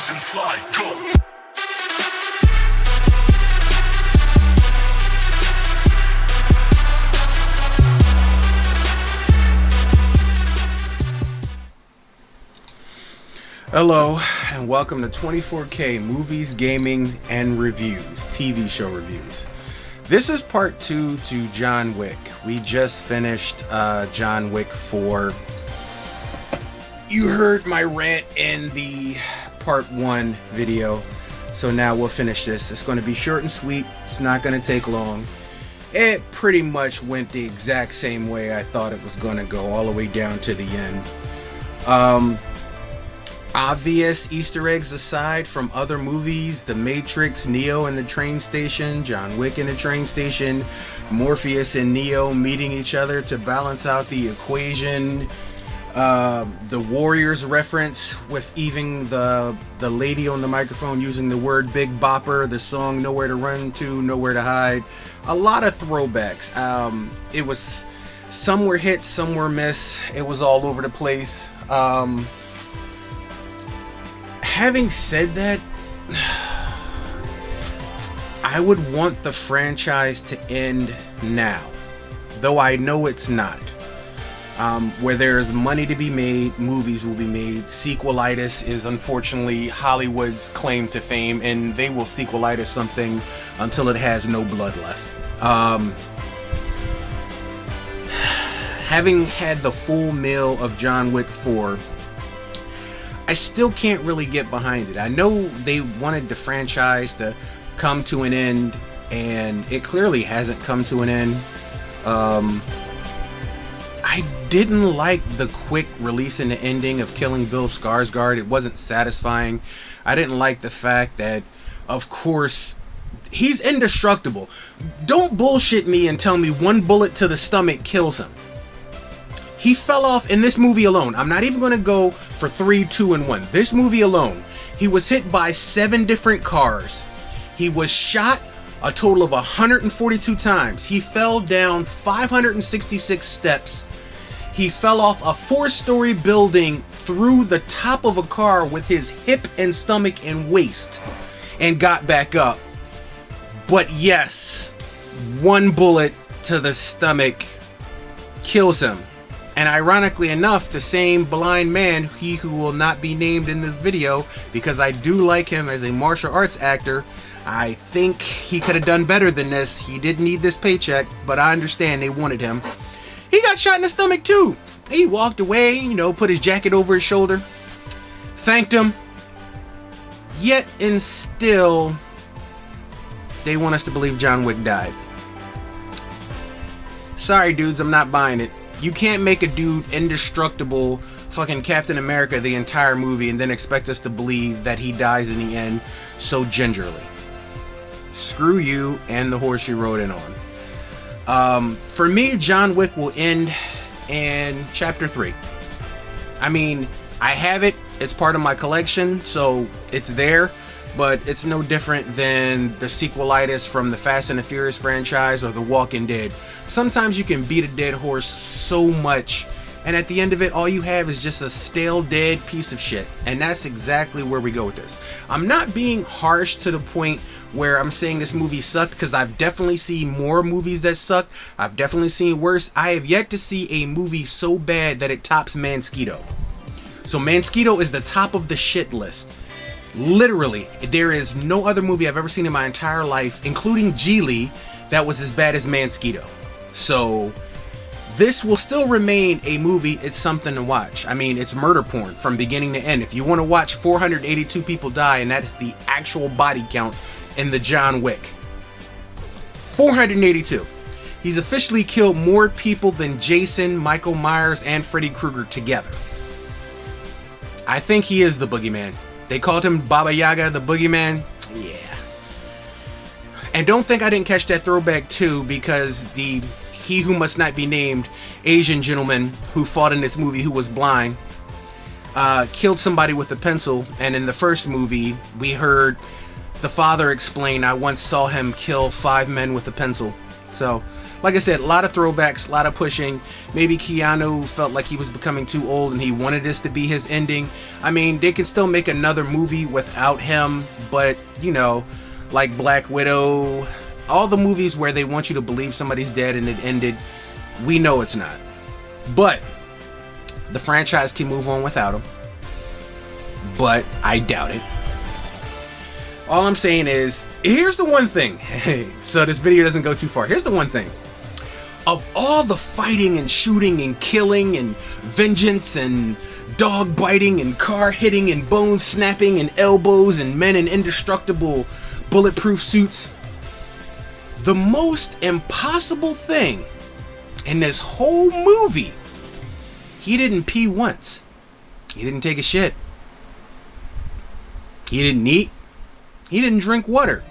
rise and fly, go. Hello, and welcome to 24K Movies, Gaming, and Reviews, TV show reviews. This is part 2 to John Wick. We just finished John Wick 4. You heard my rant in the part 1 video, so now we'll finish this. It's going to be short and sweet. It's not going to take long. It pretty much went the exact same way I thought it was going to go, all the way down to the end. Obvious Easter eggs aside from other movies, The Matrix, Neo in the train station, John Wick in the train station, Morpheus and Neo meeting each other to balance out the equation, the Warriors reference with even the lady on the microphone using the word Big Bopper, the song Nowhere to Run To, Nowhere to Hide. A lot of throwbacks. It was somewhere hit, somewhere miss. It was all over the place. Having said that, I would want the franchise to end now, though I know it's not. Where there's money to be made, movies will be made. Sequelitis is unfortunately Hollywood's claim to fame, and they will sequelitis something until it has no blood left. Having had the full meal of John Wick 4, I still can't really get behind it. I know they wanted the franchise to come to an end, and it clearly hasn't come to an end. I didn't like the quick release and the ending of killing Bill Skarsgård. It wasn't satisfying. I didn't like the fact that, of course, he's indestructible. Don't bullshit me and tell me one bullet to the stomach kills him. He fell off in this movie alone. I'm not even going to go for 3, 2, and 1. This movie alone, he was hit by 7 different cars. He was shot a total of 142 times. He fell down 566 steps. He fell off a 4-story building through the top of a car with his hip and stomach and waist and got back up. But yes, one bullet to the stomach kills him. And ironically enough, the same blind man, he who will not be named in this video, because I do like him as a martial arts actor, I think he could have done better than this. He didn't need this paycheck, but I understand they wanted him. He got shot in the stomach too. He walked away, put his jacket over his shoulder, thanked him. Yet and still, they want us to believe John Wick died. Sorry dudes, I'm not buying it. You can't make a dude indestructible, fucking Captain America the entire movie, and then expect us to believe that he dies in the end so gingerly. Screw you and the horse you rode in on. For me, John Wick will end in Chapter 3. I mean, I have it. It's part of my collection, so it's there. But it's no different than the sequelitis from the Fast and the Furious franchise or The Walking Dead. Sometimes you can beat a dead horse so much, and at the end of it, all you have is just a stale, dead piece of shit. And that's exactly where we go with this. I'm not being harsh to the point where I'm saying this movie sucked, because I've definitely seen more movies that suck. I've definitely seen worse. I have yet to see a movie so bad that it tops Mosquito. So Mosquito is the top of the shit list. Literally, there is no other movie I've ever seen in my entire life, including Geely, that was as bad as Mosquito. So, this will still remain a movie. It's something to watch. I mean, it's murder porn from beginning to end. If you want to watch 482 people die, and that is the actual body count in the John Wick. 482. He's officially killed more people than Jason, Michael Myers, and Freddy Krueger together. I think he is the boogeyman. They called him Baba Yaga, the boogeyman. Yeah. And don't think I didn't catch that throwback too, because the he who must not be named Asian gentleman who fought in this movie, who was blind, killed somebody with a pencil. And in the first movie, we heard the father explain, I once saw him kill 5 men with a pencil. So Like I said, a lot of throwbacks, a lot of pushing. Maybe Keanu felt like he was becoming too old and he wanted this to be his ending. I mean, they can still make another movie without him, but, you know, like Black Widow, all the movies where they want you to believe somebody's dead and it ended, we know it's not. But the franchise can move on without him. But I doubt it. All I'm saying is, here's the one thing. So this video doesn't go too far. Here's the one thing. Of all the fighting and shooting and killing and vengeance and dog biting and car hitting and bone snapping and elbows and men in indestructible bulletproof suits, the most impossible thing in this whole movie, he didn't pee once. He didn't take a shit. He didn't eat. He didn't drink water.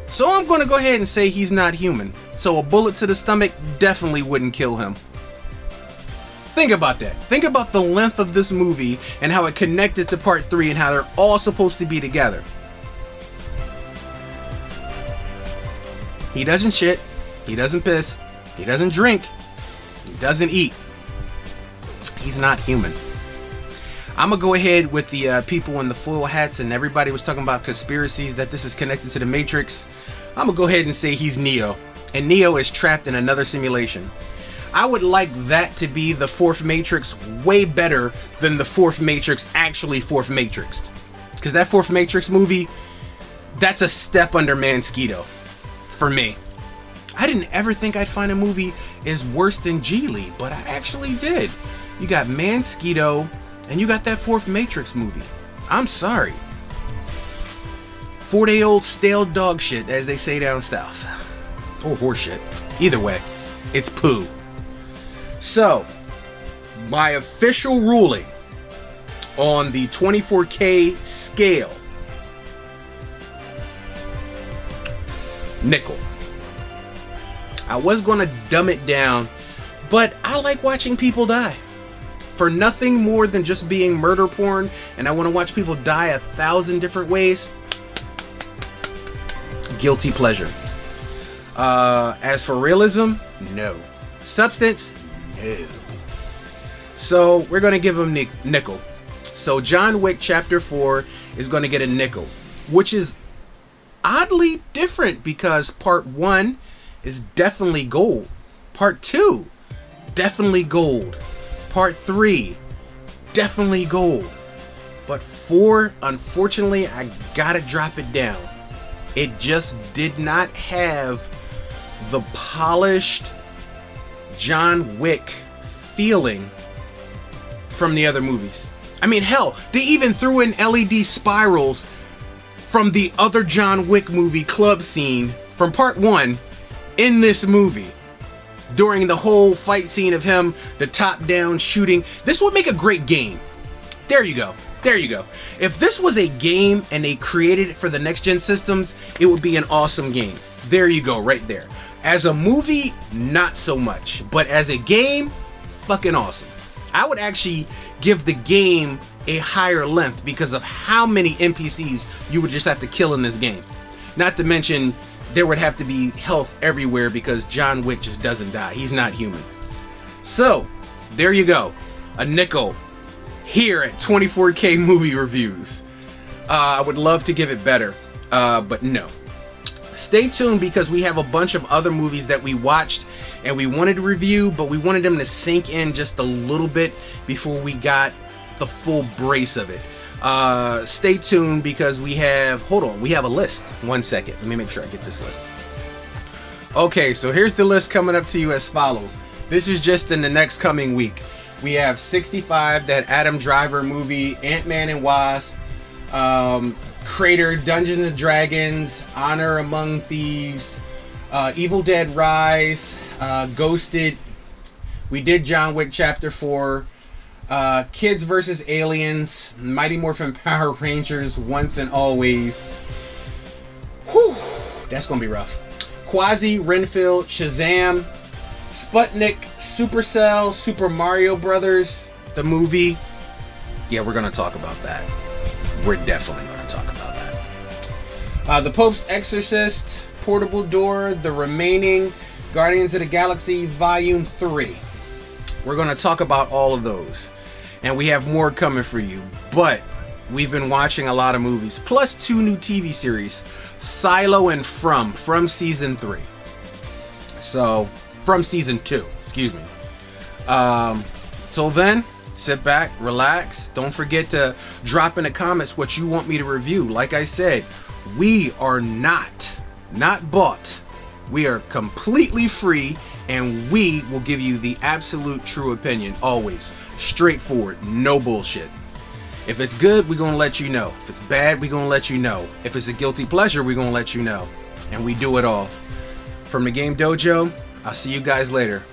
So I'm going to go ahead and say he's not human. So a bullet to the stomach definitely wouldn't kill him. Think about that. Think about the length of this movie and how it connected to part 3 and how they're all supposed to be together. He doesn't shit. He doesn't piss. He doesn't drink. He doesn't eat. He's not human. I'm going to go ahead with the people in the foil hats, and everybody was talking about conspiracies that this is connected to the Matrix. I'm going to go ahead and say he's Neo, and Neo is trapped in another simulation. I would like that to be the fourth Matrix way better than the fourth Matrix actually fourth Matrixed. Because that fourth Matrix movie, that's a step under Mansquito for me. I didn't ever think I'd find a movie as worse than Geely, but I actually did. You got Mansquito, and you got that fourth Matrix movie. I'm sorry. 4-day-old stale dog shit, as they say down south. Or horse shit. Either way, it's poo. So, my official ruling on the 24K scale. Nickel. I was going to dumb it down, but I like watching people die. For nothing more than just being murder porn, and I want to watch people die 1,000 different ways. Guilty pleasure. As for realism, no. Substance, no. So we're going to give him nickel. So John Wick Chapter 4 is going to get a nickel, which is oddly different because Part 1 is definitely gold. Part 2, definitely gold. Part 3, definitely gold. But 4, unfortunately, I gotta drop it down. It just did not have the polished John Wick feeling from the other movies. I mean, hell, they even threw in LED spirals from the other John Wick movie club scene from Part 1 in this movie. During the whole fight scene of him, the top-down shooting. This would make a great game. There you go. There you go. If this was a game and they created it for the next-gen systems, it would be an awesome game. There you go, right there. As a movie, not so much. But as a game, fucking awesome. I would actually give the game a higher length because of how many NPCs you would just have to kill in this game. Not to mention, there would have to be health everywhere because John Wick just doesn't die. He's not human. So, there you go. A nickel here at 24K Movie Reviews. I would love to give it better, but no. Stay tuned because we have a bunch of other movies that we watched and we wanted to review, but we wanted them to sink in just a little bit before we got the full brace of it. Stay tuned because we have, hold on, we have a list. 1 second, let me make sure I get this list. Okay, so here's the list coming up to you as follows. This is just in the next coming week. We have 65, that Adam Driver movie, Ant-Man and Wasp, Crater, Dungeons and Dragons, Honor Among Thieves, Evil Dead Rise, Ghosted. We did John Wick Chapter 4. Kids vs. Aliens, Mighty Morphin Power Rangers, Once and Always. Whew, that's gonna be rough. Quasi, Renfield, Shazam, Sputnik, Supercell, Super Mario Brothers, the movie. Yeah, we're gonna talk about that. We're definitely gonna talk about that. The Pope's Exorcist, Portable Door, The Remaining, Guardians of the Galaxy Volume 3. We're going to talk about all of those. And we have more coming for you. But we've been watching a lot of movies. Plus 2 new TV series. Silo and From Season 3. So, from Season 2. Excuse me. Till then, sit back, relax. Don't forget to drop in the comments what you want me to review. Like I said, we are not bought. We are completely free, and we will give you the absolute true opinion, always. Straightforward, no bullshit. If it's good, we're going to let you know. If it's bad, we're going to let you know. If it's a guilty pleasure, we're going to let you know. And we do it all. From the Game Dojo, I'll see you guys later.